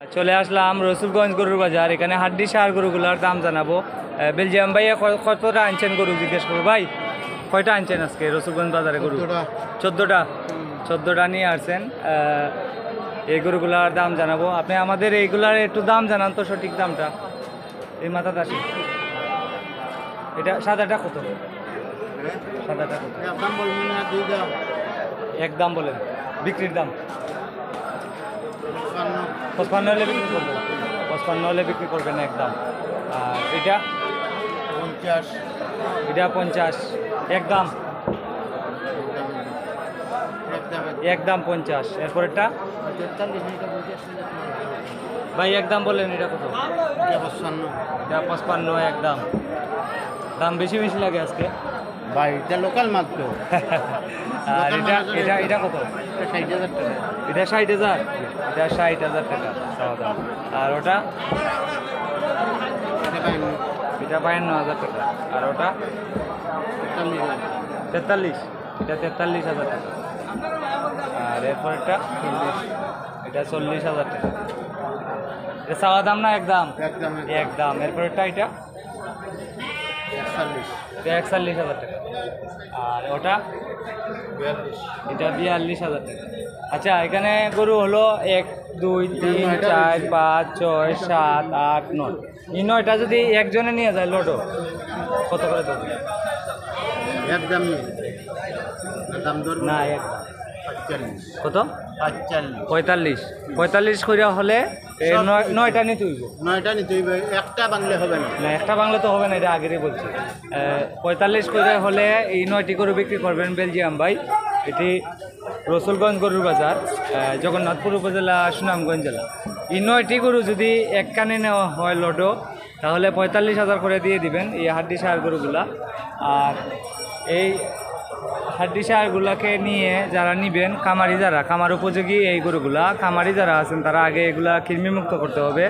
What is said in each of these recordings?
চলে আসলাম রসুলগঞ্জ গরুর বাজার। এখানে হাড্ডি সার গরুগুলার দাম জানাবো। বেলজিয়াম ভাইয়া কতটা আনছেন গরু জিজ্ঞেস করবো। ভাই কয়টা আনছেন আজকে রসুলগঞ্জ বাজারে গরু? 14টা নিয়ে আসছেন। এই গরুগুলার দাম জানাবো। আপনি আমাদের এইগুলার একটু দাম জানান তো, সঠিক দামটা। এই মাথাটা আসি, এটা সাদাটা কত? সাদাটা কত? এক দাম বলেন, বিক্রির দাম 55 হলে বিক্রি করবেন। 55 হলে বিক্রি করবেন একদম। আর এটা 50, এটা 50 একদম, একদম 50। এরপরেরটা ভাই একদম বলেন, এটা কত? এটা 55 একদম। দাম বেশি বেশি লাগে আজকে ভাই, এটা লোকাল মাল তো। আর এটা এটা এটা কত? 60,000 টাকা। এটা 60,000, এটা 60,000 টাকা চাওয়া দাম। আর ওটা এটা 52,000 টাকা। আর ওটা 43, এটা 43,000 টাকা। আর এরপরটা এটা 40,000 টাকা। এটা চাওয়া দাম না একদম? একদম। এরপরটা এটা 41,000 টাকা। আর ওটা এটা 42,000 টাকা। আচ্ছা, এখানে গরু হলো 1 2 3 4 5 6 7 8 9। এই 9টা যদি একজনে নিয়ে যায় লোডো, কত করে দেবো? একদম না একদম। 45, কত? 45। 45 করে হলে 9টা নিতে হইব। 9টা নিতে হইবে, একটা বাংলে হবে না। না, একটা বাংলা তো হবে না, এটা আগেরই বলছি। 45 করে হলে এই 9টি গরু বিক্রি করবেন বেলজিয়াম ভাই। এটি রসুলগঞ্জ গরুর বাজার, জগন্নাথপুর উপজেলা, সুনামগঞ্জ জেলা। এই 9টি গরু যদি এক কানে নেওয়া হয় লোডো, তাহলে 45,000 করে দিয়ে দিবেন এই হাড্ডি সার গরুগুলা। আর এই হাড্ডি সারগুলাকে নিয়ে যারা নিবেন, খামারি যারা, খামার উপযোগী এই গরুগুলা, খামারি যারা আছেন তারা আগে এগুলা কৃমিমুক্ত করতে হবে।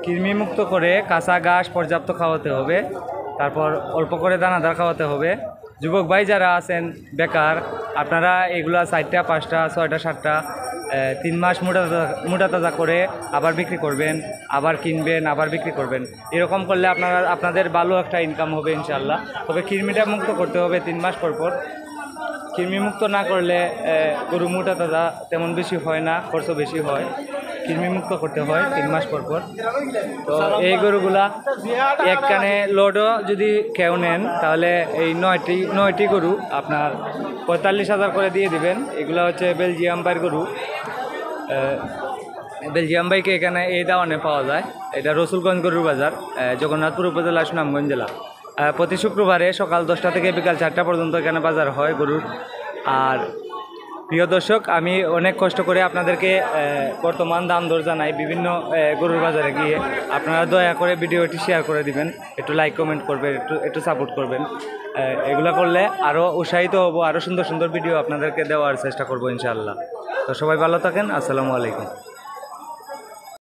কৃমিমুক্ত করে কাঁচা ঘাস পর্যাপ্ত খাওয়াতে হবে, তারপর অল্প করে দানাদার খাওয়াতে হবে। যুবক ভাই যারা আছেন বেকার, আপনারা এগুলা 4টা 5টা 6টা 7টা 3 মাস মোটা তাজা করে আবার বিক্রি করবেন, আবার কিনবেন, আবার বিক্রি করবেন। এরকম করলে আপনাদের ভালো একটা ইনকাম হবে ইনশাল্লাহ। তবে কৃমিটা মুক্ত করতে হবে 3 মাস পর পর। কৃমিমুক্ত না করলে গরু মোটা তাজা তেমন বেশি হয় না, খরচও বেশি হয়। কৃমিমুক্ত করতে হয় 3 মাস পর পর। তো এই গরুগুলা এক কানে লোডও যদি কেউ নেন, তাহলে এই 9টি গরু আপনার 45,000 করে দিয়ে দিবেন। এগুলো হচ্ছে বেলজিয়াম বাইর গরু। বেলজিয়াম বাইকে এখানে এই দাওয়ানে পাওয়া যায়। এটা রসুলগঞ্জ গরুর বাজার, জগন্নাথপুর উপজেলা, সুনামগঞ্জ জেলা। প্রতি শুক্রবারে সকাল 10টা থেকে বিকাল 4টা পর্যন্ত এখানে বাজার হয় গরুর। আর প্রিয় দর্শক, আমি অনেক কষ্ট করে আপনাদেরকে বর্তমান দাম দর জানাই বিভিন্ন গরুর বাজারে গিয়ে। আপনারা দয়া করে ভিডিওটি শেয়ার করে দিবেন, একটু লাইক কমেন্ট করবেন, একটু সাপোর্ট করবেন। এগুলো করলে আরও উৎসাহিত হব, আরও সুন্দর সুন্দর ভিডিও আপনাদেরকে দেওয়ার চেষ্টা করব ইনশাআল্লাহ। তো সবাই ভালো থাকেন। আসসালামু আলাইকুম।